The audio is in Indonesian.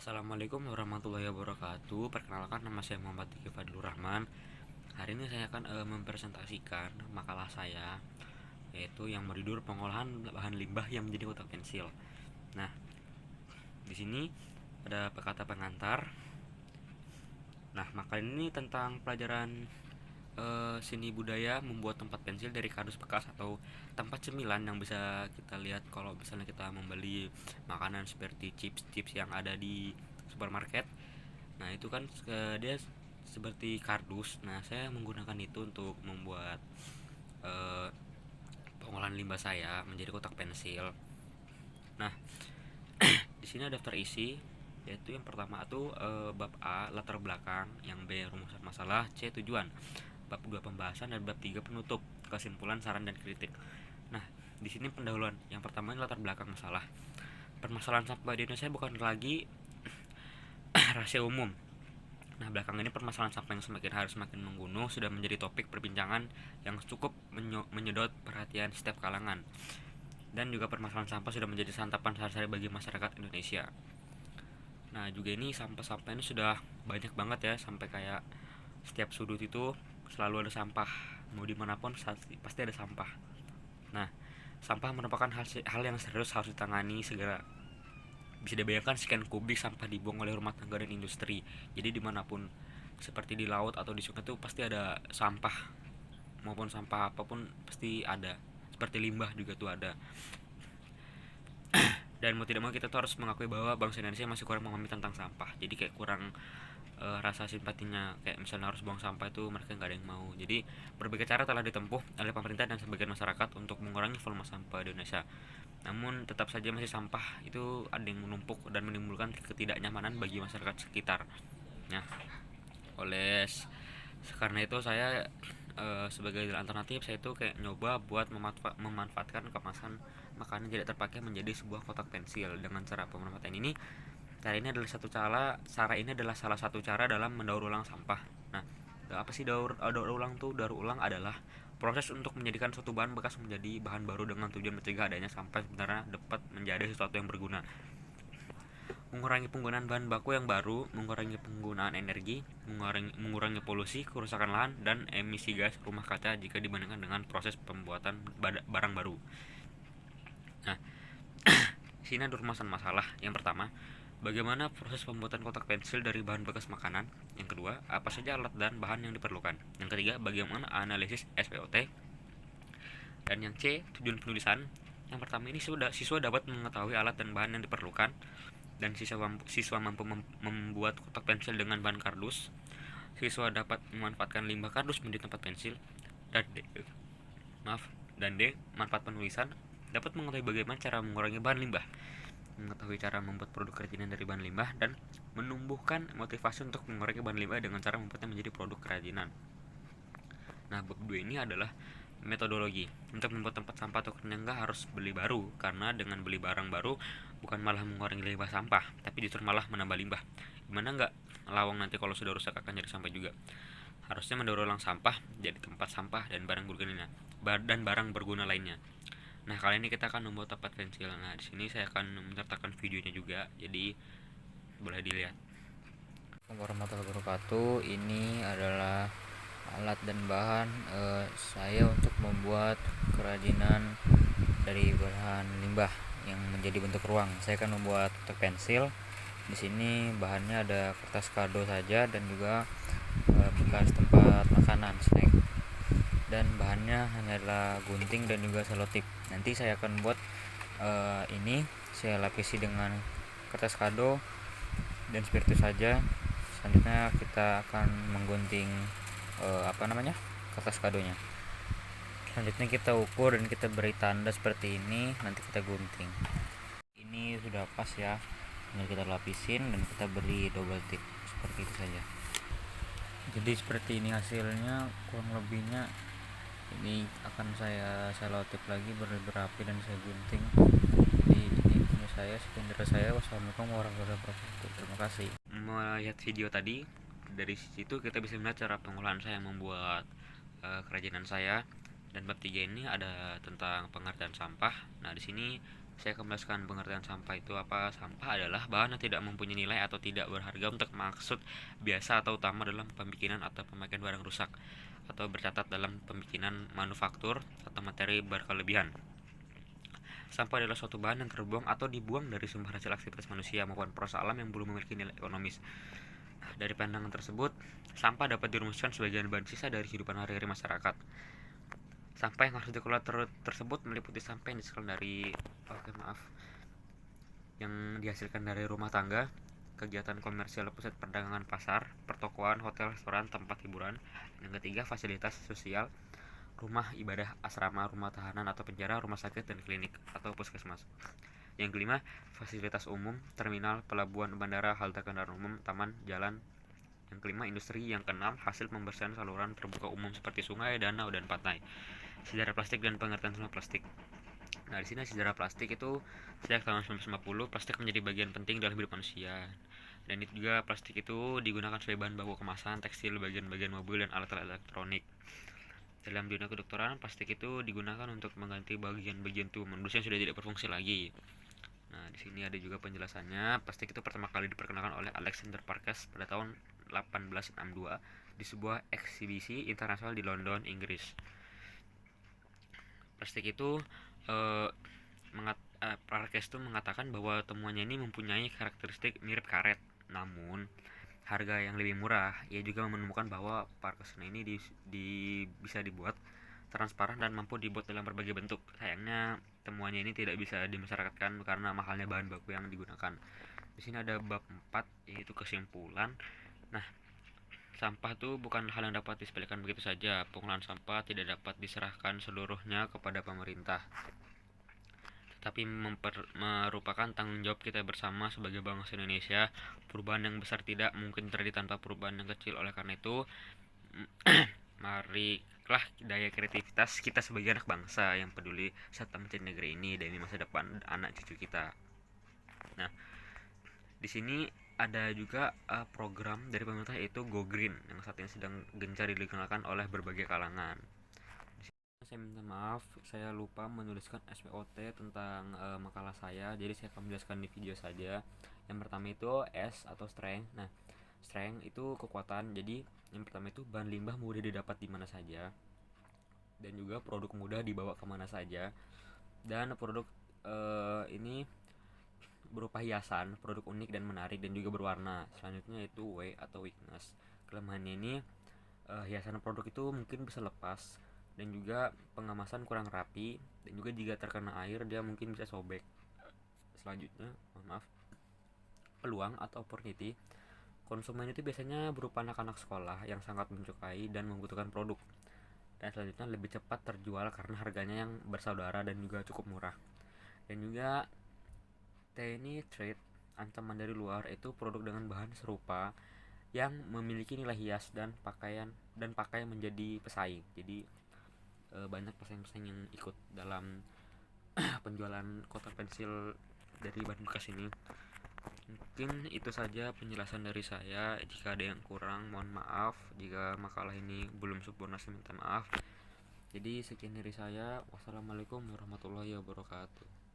Assalamualaikum warahmatullahi wabarakatuh. Perkenalkan, nama saya Muhammad Diki Fadlur Rahman. Hari ini saya akan mempresentasikan makalah saya, yaitu yang berjudul pengolahan bahan limbah yang menjadi kotak pensil. Nah, di sini ada kata pengantar. Nah, makalah ini tentang pelajaran seni budaya membuat tempat pensil dari kardus bekas atau tempat cemilan yang bisa kita lihat kalau misalnya kita membeli makanan seperti chips-chips yang ada di supermarket. Nah, itu kan dia seperti kardus. Nah, saya menggunakan itu untuk membuat eh, pengolahan limbah saya menjadi kotak pensil. Nah, di sini ada daftar isi, yaitu yang pertama itu bab A latar belakang, yang B rumusan masalah, C tujuan, bab 2 pembahasan, dan bab 3 penutup, kesimpulan, saran, dan kritik. Nah, di sini pendahuluan. Yang pertama ini latar belakang masalah. Permasalahan sampah di Indonesia bukan lagi rahasia umum. Nah, belakang ini permasalahan sampah yang semakin hari semakin menggunung sudah menjadi topik perbincangan yang cukup menyedot perhatian setiap kalangan. Dan juga permasalahan sampah sudah menjadi santapan sehari-hari bagi masyarakat Indonesia. Nah, juga ini sampah-sampah ini sudah banyak banget ya, sampai kayak setiap sudut itu selalu ada sampah. Mau dimanapun pasti ada sampah. Nah, sampah merupakan hal yang serius, harus ditangani segera. Bisa dibayangkan sekian kubik sampah dibuang oleh rumah tangga dan industri. Jadi dimanapun, seperti di laut atau di sungai itu pasti ada sampah, maupun sampah apapun pasti ada. Seperti limbah juga tuh ada. Dan mau tidak mau kita tuh harus mengakui bahwa bangsa Indonesia masih kurang memahami tentang sampah. Jadi kayak kurang rasa simpatinya, kayak misalnya harus buang sampah itu mereka nggak ada yang mau. Jadi berbagai cara telah ditempuh oleh pemerintah dan sebagian masyarakat untuk mengurangi volume sampah di Indonesia. Namun tetap saja masih sampah itu ada yang menumpuk dan menimbulkan ketidaknyamanan bagi masyarakat sekitar. Nah, oleh karena itu saya sebagai alternatif, saya itu kayak nyoba buat memanfaatkan kemasan makanan tidak terpakai menjadi sebuah kotak pensil. Dengan cara pemanfaatan ini, cara ini adalah salah satu cara dalam mendaur ulang sampah. Nah, apa sih daur ulang tuh? Daur ulang adalah proses untuk menjadikan suatu bahan bekas menjadi bahan baru dengan tujuan mencegah adanya sampah sebenarnya dapat menjadi sesuatu yang berguna. Mengurangi penggunaan bahan baku yang baru, mengurangi penggunaan energi, mengurangi polusi, kerusakan lahan, dan emisi gas rumah kaca jika dibandingkan dengan proses pembuatan barang baru. Nah, sini ada rumusan masalah. Yang pertama, bagaimana proses pembuatan kotak pensil dari bahan bekas makanan. Yang kedua, apa saja alat dan bahan yang diperlukan. Yang ketiga, bagaimana analisis SPOT. Dan yang C, tujuan penulisan. Yang pertama ini siswa dapat mengetahui alat dan bahan yang diperlukan, dan siswa mampu membuat kotak pensil dengan bahan kardus. Siswa dapat memanfaatkan limbah kardus menjadi tempat pensil. Dan D, manfaat penulisan, dapat mengetahui bagaimana cara mengurangi bahan limbah, mengetahui cara membuat produk kerajinan dari bahan limbah, dan menumbuhkan motivasi untuk mengurangi bahan limbah dengan cara membuatnya menjadi produk kerajinan. Nah, bab 2 ini adalah metodologi. Untuk membuat tempat sampah atau penyangga harus beli baru, karena dengan beli barang baru bukan malah mengurangi limbah sampah, tapi justru malah menambah limbah. Gimana nggak lawang nanti kalau sudah rusak akan jadi sampah juga. Harusnya mendaur ulang sampah jadi tempat sampah dan barang berguna lainnya. Nah, kali ini kita akan membuat tempat pensil. Nah, di sini saya akan menceritakan videonya juga, jadi boleh dilihat. Warahmatullahi wabarakatuh. Ini adalah alat dan bahan saya untuk membuat kerajinan dari bahan limbah yang menjadi bentuk ruang. Saya akan membuat kotak pensil. Di sini bahannya ada kertas kado saja dan juga bekas tempat makanan snack. Dan bahannya hanya adalah gunting dan juga selotip. Nanti saya akan buat ini saya lapisi dengan kertas kado dan seperti itu saja. Selanjutnya kita akan menggunting kertas kadonya. Selanjutnya kita ukur dan kita beri tanda seperti ini, nanti kita gunting. Ini sudah pas ya, tinggal kita lapisin dan kita beri double tip seperti itu saja. Jadi seperti ini hasilnya, kurang lebihnya. Ini akan saya selotip lagi berapi dan saya gunting. Jadi ini punya saya, sekian dari saya. Wassalamualaikum warahmatullahi wabarakatuh. Terima kasih. Melihat video tadi, dari situ kita bisa melihat cara pengolahan saya membuat kerajinan saya. Dan bab 3 ini ada tentang pengerjaan sampah. Nah, di sini Saya akan menjelaskan pengertian sampah itu apa. Sampah adalah bahan yang tidak mempunyai nilai atau tidak berharga untuk maksud biasa atau utama dalam pembikinan atau pemakaian barang rusak, atau bercatat dalam pembikinan manufaktur atau materi berkelebihan. Sampah adalah suatu bahan yang terbuang atau dibuang dari sumber hasil aktivitas manusia maupun proses alam yang belum memiliki nilai ekonomis. Dari pandangan tersebut, sampah dapat dirumuskan sebagai bahan sisa dari kehidupan hari-hari masyarakat. Sampah yang harus dikelola tersebut meliputi sampah yang yang dihasilkan dari rumah tangga, kegiatan komersial, pusat perdagangan, pasar, pertokoan, hotel, restoran, tempat hiburan. Yang ketiga, fasilitas sosial, rumah ibadah, asrama, rumah tahanan atau penjara, rumah sakit dan klinik atau puskesmas. Yang kelima, fasilitas umum, terminal, pelabuhan, bandara, halte kendaraan umum, taman, jalan. Yang kelima, industri. Yang keenam, hasil pembersihan saluran terbuka umum seperti sungai, danau, dan pantai. Sejarah plastik dan pengertian sampah plastik. Nah, di sini sejarah plastik itu sejak tahun 1950 plastik menjadi bagian penting dalam hidup manusia. Dan itu juga plastik itu digunakan sebagai bahan baku kemasan, tekstil, bagian-bagian mobil dan alat-alat elektronik. Dalam dunia kedokteran, plastik itu digunakan untuk mengganti bagian-bagian tubuh manusia yang sudah tidak berfungsi lagi. Nah, di sini ada juga penjelasannya. Plastik itu pertama kali diperkenalkan oleh Alexander Parkes pada tahun 1862 di sebuah eksibisi internasional di London, Inggris. Plastik itu Parkes itu mengatakan bahwa temuannya ini mempunyai karakteristik mirip karet, namun harga yang lebih murah. Ia juga menemukan bahwa Parkes ini bisa dibuat transparan dan mampu dibuat dalam berbagai bentuk. Sayangnya temuannya ini tidak bisa dimasyarakatkan karena mahalnya bahan baku yang digunakan. Di sini ada bab 4 yaitu kesimpulan. Nah, sampah itu bukan hal yang dapat disepelekan begitu saja. Pengolahan sampah tidak dapat diserahkan seluruhnya kepada pemerintah, tetapi merupakan tanggung jawab kita bersama sebagai bangsa Indonesia. Perubahan yang besar tidak mungkin terjadi tanpa perubahan yang kecil. Oleh karena itu, marilah daya kreativitas kita sebagai anak bangsa yang peduli serta mencintai negeri ini demi masa depan anak cucu kita. Nah, di sini ada juga program dari pemerintah yaitu Go Green yang saat ini sedang gencar dilaksanakan oleh berbagai kalangan. Saya minta maaf, saya lupa menuliskan SPOT tentang makalah saya, jadi saya akan menjelaskan di video saja. Yang pertama itu S atau strength. Nah, strength itu kekuatan. Jadi yang pertama itu bahan limbah mudah didapat di mana saja, dan juga produk mudah dibawa kemana saja, dan produk ini berupa hiasan, produk unik dan menarik dan juga berwarna. Selanjutnya itu W atau weakness. Kelemahannya ini hiasan produk itu mungkin bisa lepas, dan juga pengemasan kurang rapi, dan juga jika terkena air dia mungkin bisa sobek. Selanjutnya, peluang atau opportunity. Konsumen itu biasanya berupa anak-anak sekolah yang sangat menyukai dan membutuhkan produk. Dan selanjutnya lebih cepat terjual karena harganya yang bersaudara dan juga cukup murah. Dan juga ini trade, ancaman dari luar, itu produk dengan bahan serupa yang memiliki nilai hias dan pakaian menjadi pesaing. Jadi banyak pesaing-pesaing yang ikut dalam penjualan kotak pensil dari bahan bekas ini. Mungkin itu saja penjelasan dari saya. Jika ada yang kurang mohon maaf. Jika makalah ini belum sempurna saya minta maaf. Jadi sekian dari saya. Wassalamualaikum warahmatullahi wabarakatuh.